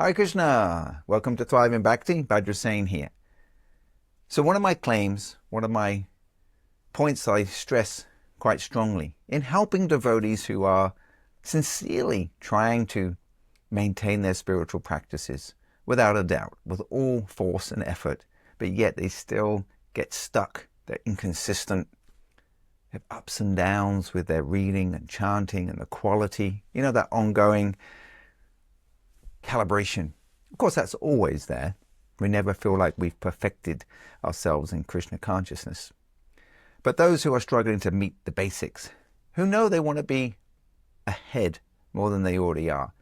Hare Krishna! Welcome to Thrive in Bhakti. Badra Sane here. So one of my claims, one of my points I stress quite strongly in helping devotees who are sincerely trying to maintain their spiritual practices, without a doubt, with all force and effort, but yet they still get stuck. They're inconsistent. They have ups and downs with their reading and chanting and the quality. You know, that ongoing calibration. Of course, that's always there. We never feel like we've perfected ourselves in Krishna consciousness. But those who are struggling to meet the basics, who know they want to be ahead more than they already are.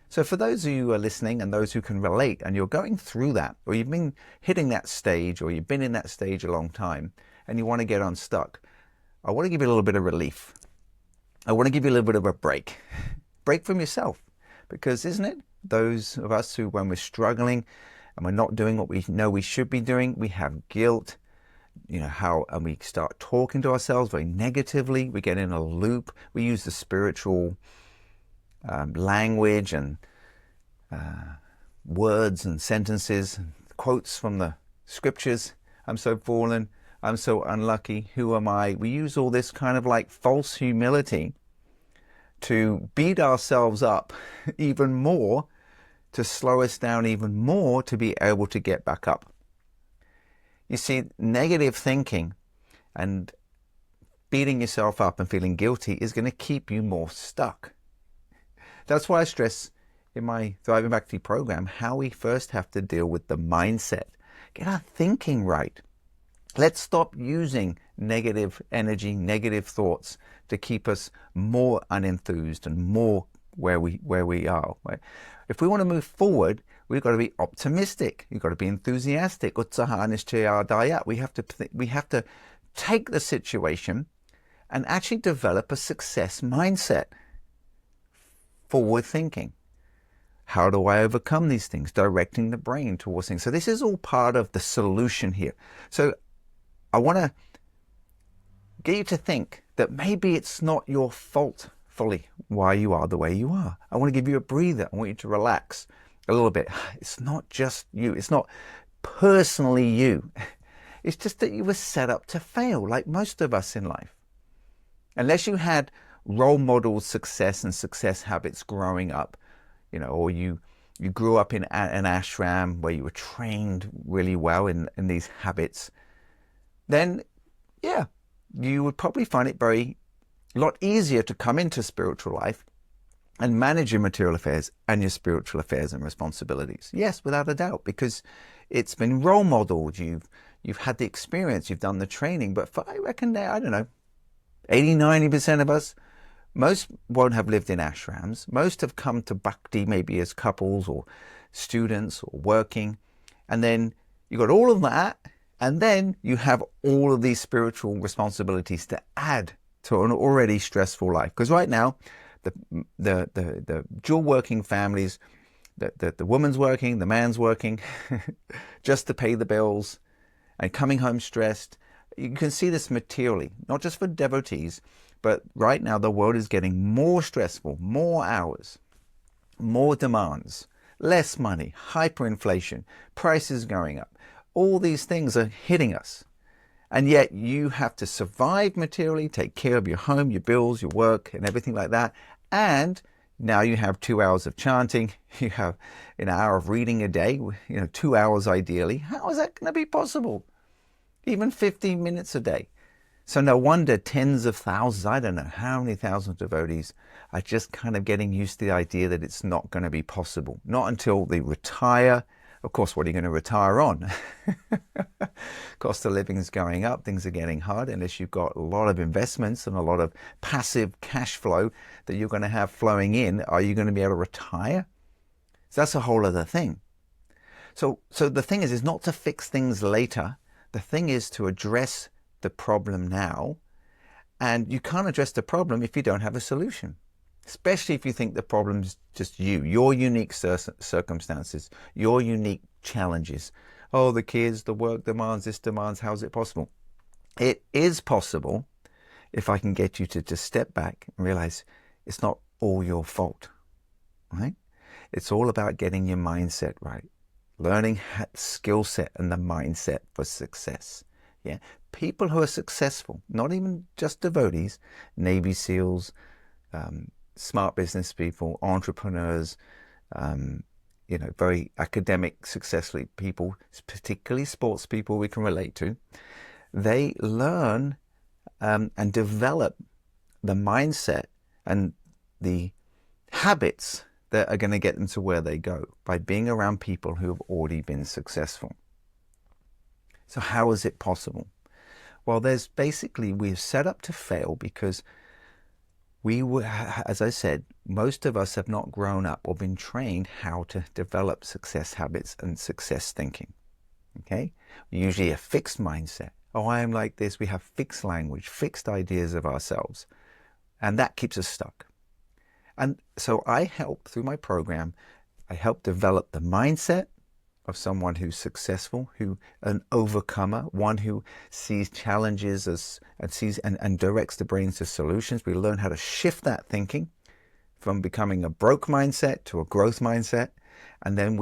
So for those of you who are listening and those who can relate and you're going through that, or you've been hitting that stage, or you've been in that stage a long time and you want to get unstuck, I want to give you a little bit of relief. I want to give you a little bit of a break. Break from yourself. Because isn't it, those of us who, when we're struggling and we're not doing what we know we should be doing, we have guilt, and we start talking to ourselves very negatively. We get in a loop. We use the spiritual language and words and sentences, quotes from the scriptures. I'm so fallen. I'm so unlucky. Who am I? We use all this kind of like false humility to beat ourselves up even more, to slow us down even more, to be able to get back up. You see, negative thinking and beating yourself up and feeling guilty is going to keep you more stuck. That's why I stress in my Thrive in Bhakti program how we first have to deal with the mindset. Get our thinking right. Let's stop using negative energy, negative thoughts to keep us more unenthused and more where we are. Right? If we want to move forward, we've got to be optimistic. You've got to be enthusiastic. Utsaha nishchaya daya. We have to take the situation and actually develop a success mindset. Forward thinking. How do I overcome these things? Directing the brain towards things. So this is all part of the solution here. So I want to get you to think that maybe it's not your fault fully why you are the way you are. I want to give you a breather. I want you to relax a little bit. It's not just you. It's not personally you. It's just that you were set up to fail, like most of us in life. Unless you had role model success and success habits growing up, or you grew up in an ashram where you were trained really well in these habits, then yeah, you would probably find it a lot easier to come into spiritual life and manage your material affairs and your spiritual affairs and responsibilities. Yes, without a doubt, because it's been role modeled. You've had the experience, you've done the training. But for, I reckon, 80-90% of us, most won't have lived in ashrams. Most have come to bhakti maybe as couples or students or working. And then you got all of that. And then you have all of these spiritual responsibilities to add to an already stressful life. Because right now, the dual working families, the woman's working, the man's working, just to pay the bills, and coming home stressed. You can see this materially, not just for devotees, but right now the world is getting more stressful, more hours, more demands, less money, hyperinflation, prices going up. All these things are hitting us. And yet you have to survive materially, take care of your home, your bills, your work, and everything like that. And now you have 2 hours of chanting. You have an hour of reading a day, 2 hours ideally. How is that going to be possible? Even 15 minutes a day. So no wonder tens of thousands, I don't know how many thousands of devotees are just kind of getting used to the idea that it's not going to be possible. Not until they retire. Of course, what are you going to retire on? Cost of living is going up. Things are getting hard. Unless you've got a lot of investments and a lot of passive cash flow that you're going to have flowing in, are you going to be able to retire? So that's a whole other thing. So the thing is not to fix things later. The thing is to address the problem now. And you can't address the problem if you don't have a solution. Especially if you think the problem's just you, your unique circumstances, your unique challenges. Oh, the kids, the work demands, this demands, how is it possible? It is possible if I can get you to just step back and realize it's not all your fault, right? It's all about getting your mindset right, learning skill set and the mindset for success. Yeah, people who are successful, not even just devotees, Navy SEALs, smart business people, entrepreneurs, very academic, successful people, particularly sports people we can relate to. They learn and develop the mindset and the habits that are going to get them to where they go by being around people who have already been successful. So how is it possible? Well, we're set up to fail because as I said, most of us have not grown up or been trained how to develop success habits and success thinking. Okay? Usually a fixed mindset. Oh, I am like this. We have fixed language, fixed ideas of ourselves. And that keeps us stuck. And so through my program, I help develop the mindset of someone who's successful, an overcomer, one who sees challenges and directs the brain to solutions. We learn how to shift that thinking from becoming a broke mindset to a growth mindset. And then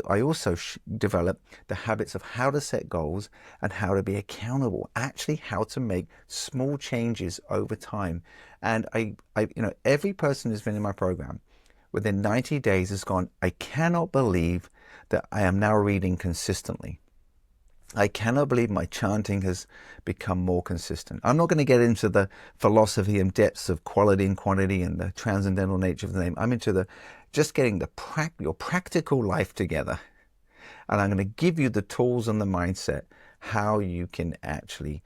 I also develop the habits of how to set goals and how to be accountable, actually how to make small changes over time. And every person who's been in my program within 90 days has gone, I cannot believe that I am now reading consistently. I cannot believe my chanting has become more consistent. I'm not going to get into the philosophy and depths of quality and quantity and the transcendental nature of the name. I'm into just getting your practical life together. And I'm going to give you the tools and the mindset, how you can actually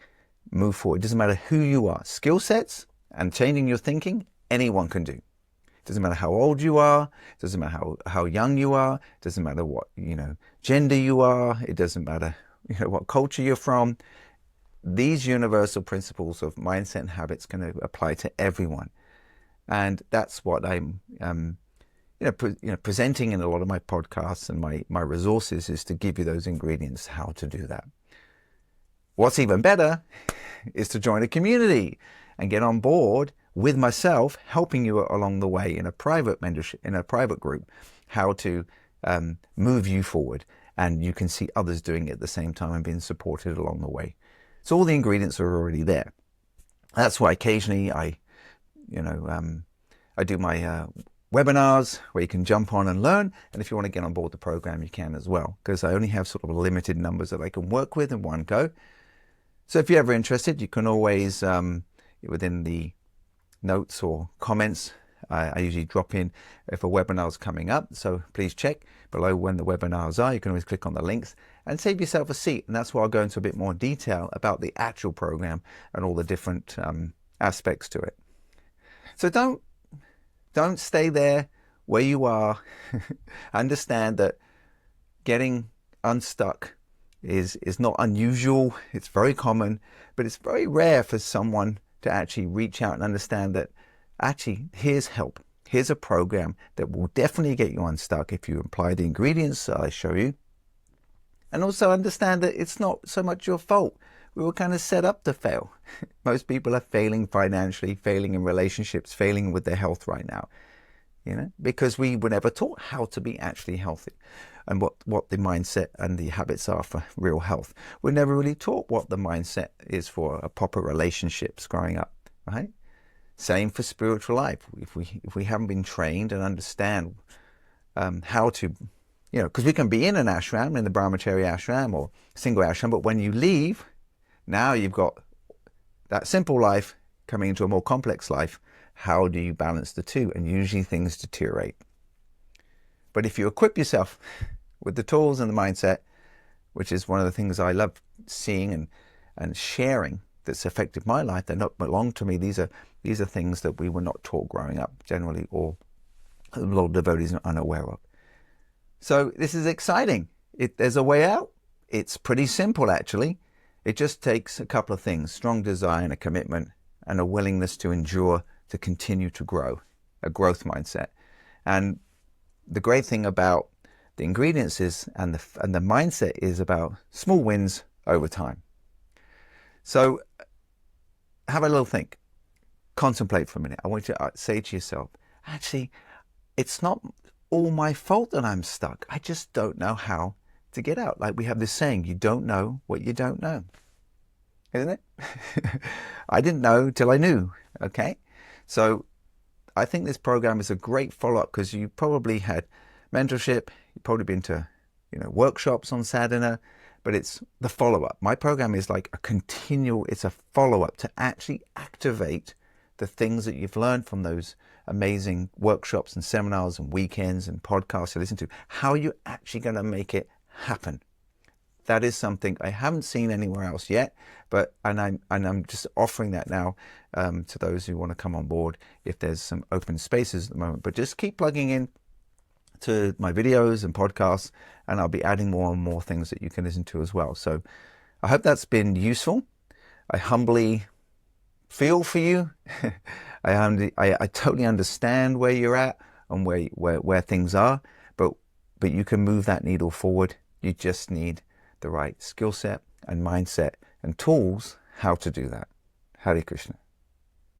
move forward. It doesn't matter who you are. Skill sets and changing your thinking, anyone can do. It doesn't matter how old you are. It doesn't matter how young you are. It doesn't matter what, gender you are. It doesn't matter, what culture you're from. These universal principles of mindset and habits can apply to everyone. And that's what I'm, presenting in a lot of my podcasts and my resources is to give you those ingredients, how to do that. What's even better is to join a community and get on board with myself, helping you along the way in a private mentorship, in a private group, how to move you forward. And you can see others doing it at the same time and being supported along the way. So all the ingredients are already there. That's why occasionally I do my webinars where you can jump on and learn. And if you want to get on board the program, you can as well, because I only have sort of limited numbers that I can work with in one go. So if you're ever interested, you can always, within the notes or comments, I usually drop in if a webinar is coming up. So please check below when the webinars are. You can always click on the links and save yourself a seat. And that's where I'll go into a bit more detail about the actual program and all the different aspects to it. So don't stay there where you are. Understand that getting unstuck is not unusual. It's very common, but it's very rare for someone to actually reach out and understand that actually here's help. Here's a program that will definitely get you unstuck if you apply the ingredients that I show you. And also understand that it's not so much your fault. We were kind of set up to fail. Most people are failing financially, failing in relationships, failing with their health right now, because we were never taught how to be actually healthy and what the mindset and the habits are for real health. We're never really taught what the mindset is for a proper relationships growing up, right? Same for spiritual life. If we haven't been trained and understand how to, because we can be in an ashram, in the brahmachari ashram or single ashram, but when you leave, now you've got that simple life coming into a more complex life. How do you balance the two? And usually things deteriorate. But if you equip yourself with the tools and the mindset, which is one of the things I love seeing and sharing that's affected my life, they don't belong to me. These are things that we were not taught growing up generally, or a lot of devotees are unaware of. So this is exciting. There's a way out. It's pretty simple, actually. It just takes a couple of things: strong desire and a commitment, and a willingness to endure, to continue to grow, a growth mindset. And the great thing about the ingredients is, and the mindset is about small wins over time. So have a little think, contemplate for a minute. I want you to say to yourself, actually, it's not all my fault that I'm stuck. I just don't know how to get out. Like we have this saying, you don't know what you don't know. Isn't it? I didn't know till I knew. Okay. So I think this program is a great follow-up because you probably had mentorship, you've probably been to, workshops on Sadhana, but it's the follow-up. My program is like a continual, it's a follow-up to actually activate the things that you've learned from those amazing workshops and seminars and weekends and podcasts you listen to. How are you actually going to make it happen? That is something I haven't seen anywhere else yet, but I'm just offering that now to those who want to come on board if there's some open spaces at the moment. But just keep plugging in to my videos and podcasts, and I'll be adding more and more things that you can listen to as well. So I hope that's been useful. I humbly feel for you. I totally understand where you're at and where things are, but you can move that needle forward. You just need the right skill set and mindset and tools how to do that. Hare Krishna.